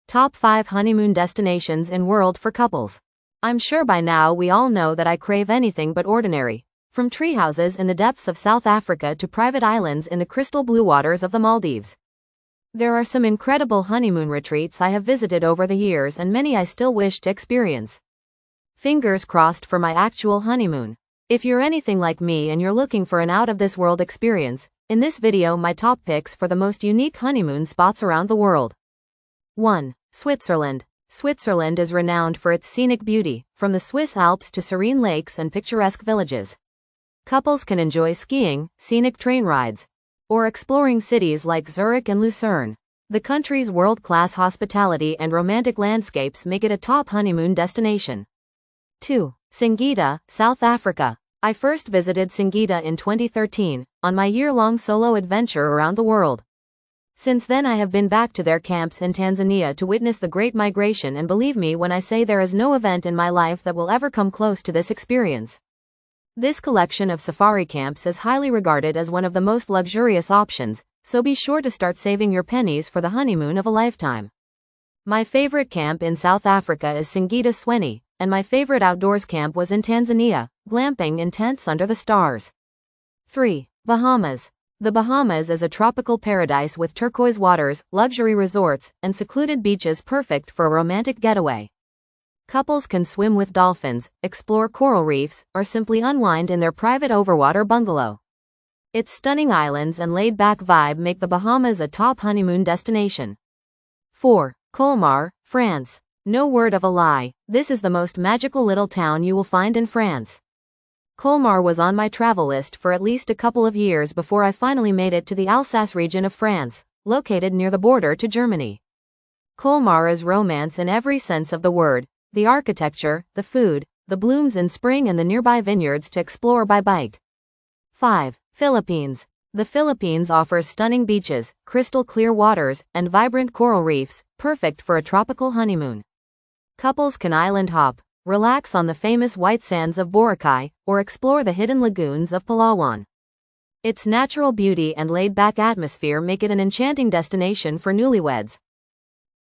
Top 5 honeymoon destinations in world for couples. I'm sure by now we all know that I crave anything but ordinary. From treehouses in the depths of South Africa to private islands in the crystal blue waters of the Maldives. There are some incredible honeymoon retreats I have visited over the years and many I still wish to experience. Fingers crossed for my actual honeymoon. If you're anything like me and you're looking for an out-of-this-world experience, in this video my top picks for the most unique honeymoon spots around the world. 1. Switzerland. Switzerland is renowned for its scenic beauty, from the Swiss Alps to serene lakes and picturesque villages. Couples can enjoy skiing, scenic train rides, or exploring cities like Zurich and Lucerne. The country's world-class hospitality and romantic landscapes make it a top honeymoon destination. 2. Singita, South Africa. I first visited Singita in 2013, on my year-long solo adventure around the world. Since then I have been back to their camps in Tanzania to witness the Great Migration, and believe me when I say there is no event in my life that will ever come close to this experience. This collection of safari camps is highly regarded as one of the most luxurious options, so be sure to start saving your pennies for the honeymoon of a lifetime. My favorite camp in South Africa is Singita Sweni, and my favorite outdoors camp was in Tanzania, glamping in tents under the stars. 3. Bahamas. The Bahamas is a tropical paradise with turquoise waters, luxury resorts, and secluded beaches perfect for a romantic getaway. Couples can swim with dolphins, explore coral reefs, or simply unwind in their private overwater bungalow. Its stunning islands and laid-back vibe make the Bahamas a top honeymoon destination. 4. Colmar, France. No word of a lie, this is the most magical little town you will find in France. Colmar was on my travel list for at least a couple of years before I finally made it to the Alsace region of France, located near the border to Germany. Colmar is romance in every sense of the word. The architecture, the food, the blooms in spring and the nearby vineyards to explore by bike. 5. Philippines. The Philippines offers stunning beaches, crystal clear waters, and vibrant coral reefs, perfect for a tropical honeymoon. Couples can island hop, relax on the famous white sands of Boracay, or explore the hidden lagoons of Palawan. Its natural beauty and laid-back atmosphere make it an enchanting destination for newlyweds.